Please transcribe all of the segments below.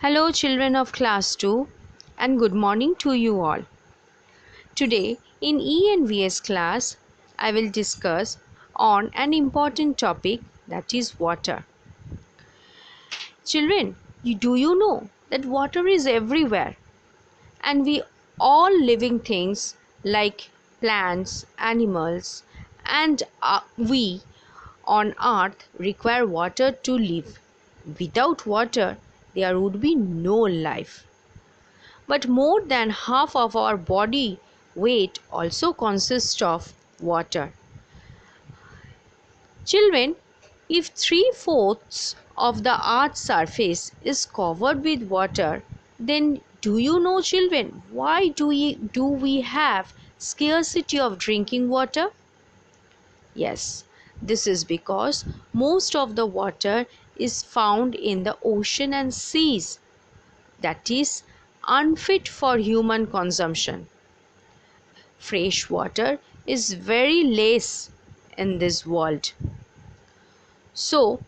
Hello children of class 2 and good morning to you all. Today in ENVS class I will discuss on an important topic, that is water. Children, do you know that water is everywhere and we all living things like plants, animals and we on earth require water to live. Without water there would be no life. But more than half of our body weight also consists of water. Children, if 3/4 of the earth's surface is covered with water, then do you know, children, why do we have scarcity of drinking water? Yes, this is because most of the water is found in the ocean and seas, that is unfit for human consumption. Fresh water is very less in this world. So,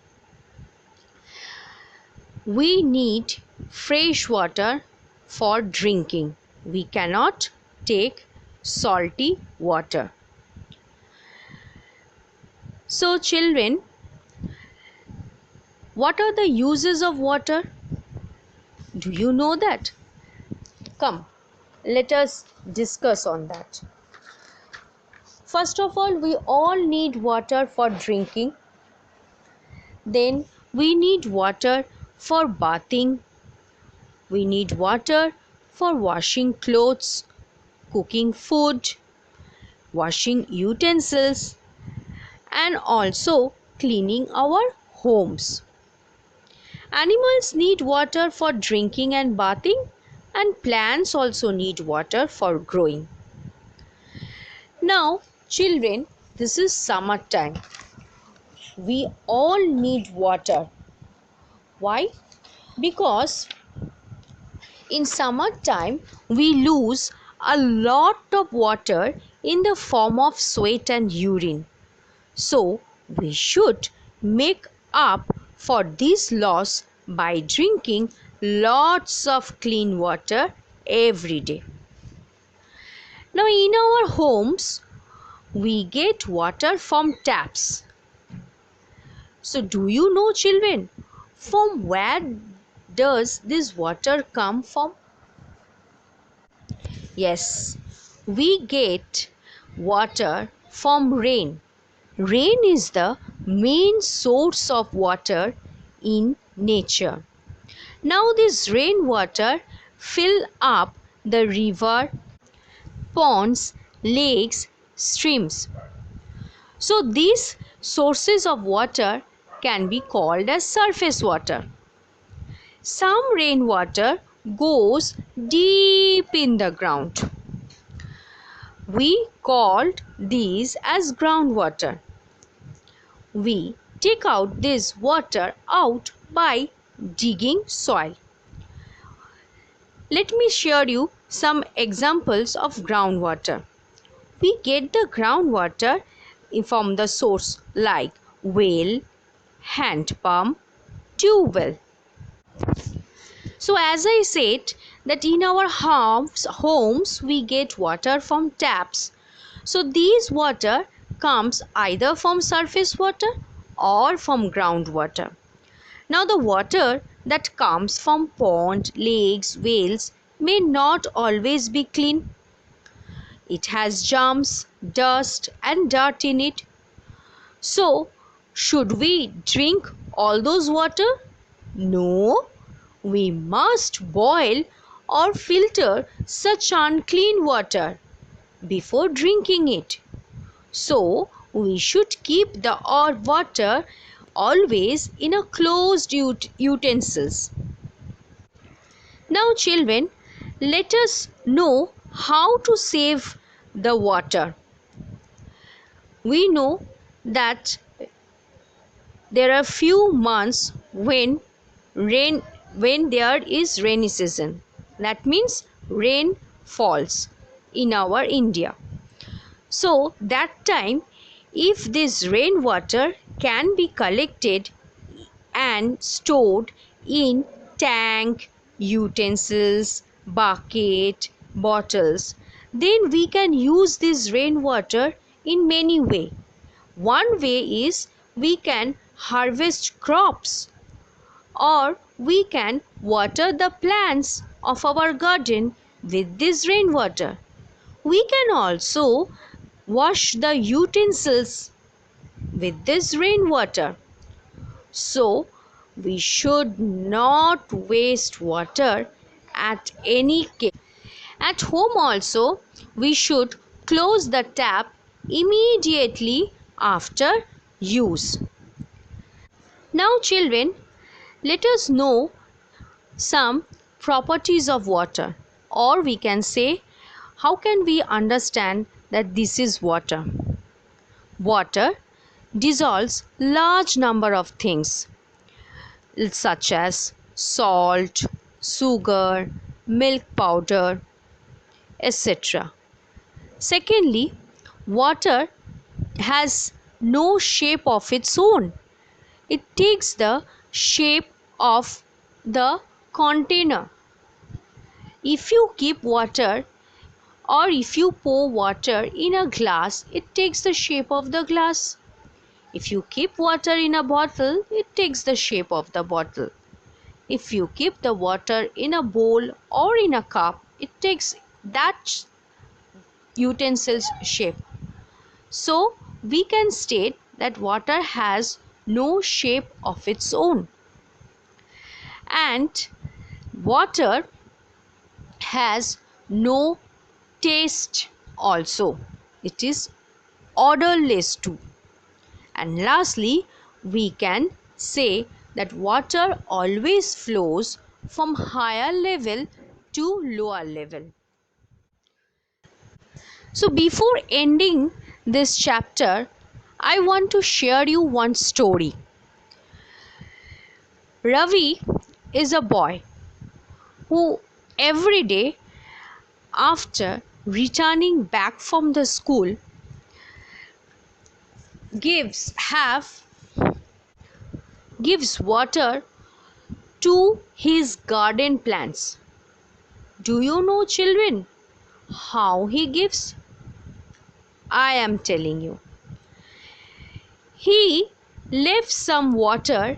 we need fresh water for drinking. We cannot take salty water. So, children, what are the uses of water? Do you know that? Come, let us discuss on that. First of all, we all need water for drinking. Then we need water for bathing. We need water for washing clothes, cooking food, washing utensils, and also cleaning our homes. Animals need water for drinking and bathing, and plants also need water for growing. Now, children, this is summertime. We all need water. Why? Because in summertime we lose a lot of water in the form of sweat and urine. So we should make up for this loss by drinking lots of clean water every day. Now in our homes we get water from taps. So do you know, children, from where does this water come from? Yes, we get water from rain. Rain is the main source of water in nature. Now this rainwater fill up the river, ponds, lakes, streams. So these sources of water can be called as surface water. Some rainwater goes deep in the ground. We called these as groundwater. We take out this water out by digging soil. Let me share you some examples of groundwater. We get the groundwater from the source like well, hand pump, tube well. So as I said that in our homes we get water from taps. So these water comes either from surface water or from groundwater. Now the water that comes from pond, lakes, wells may not always be clean. It has germs, dust and dirt in it. So should we drink all those water? No. We must boil or filter such unclean water before drinking it. So, we should keep the water always in a closed utensils. Now, children, let us know how to save the water. We know that there are few months when there is rainy season. That means rain falls in our India. So that time, if this rainwater can be collected and stored in tank, utensils, bucket, bottles, then we can use this rainwater in many ways. One way is we can harvest crops, or we can water the plants of our garden with this rainwater. We can also wash the utensils with this rainwater. So, we should not waste water at any case. At home also, we should close the tap immediately after use. Now, children, let us know some properties of water, or we can say, how can we understand that this is water? Water dissolves large number of things such as salt, sugar, milk powder, etc. Secondly, water has no shape of its own. It takes the shape of the container. If you keep water, or if you pour water in a glass, it takes the shape of the glass. If you keep water in a bottle, it takes the shape of the bottle. If you keep the water in a bowl or in a cup, it takes that utensil's shape. So, we can state that water has no shape of its own. And water has no taste also. It is odorless too. And lastly, we can say that water always flows from higher level to lower level. So before ending this chapter, I want to share you one story. Ravi is a boy who every day after returning back from the school gives water to his garden plants. Do you know, children, how he gives? I am telling you. He left some water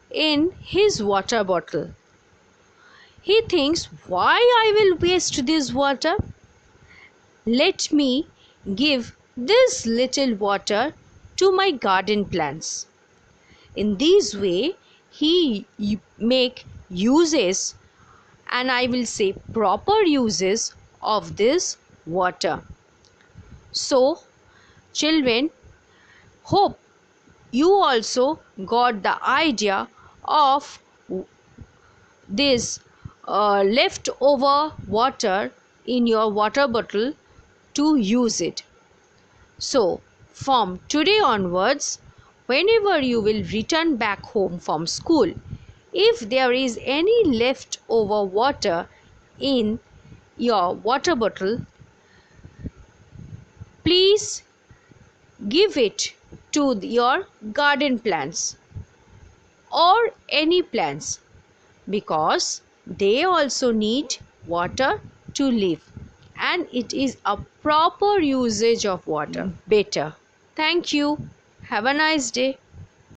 in his water bottle. He thinks, why I will waste this water? Let me give this little water to my garden plants. In this way, he make uses, and I will say proper uses of this water. So, children, hope you also got the idea of this leftover water in your water bottle to use it. So, from today onwards, whenever you will return back home from school, if there is any leftover water in your water bottle, please give it to your garden plants or any plants, because they also need water to live, and it is a proper usage of water better. Thank you. Have a nice day.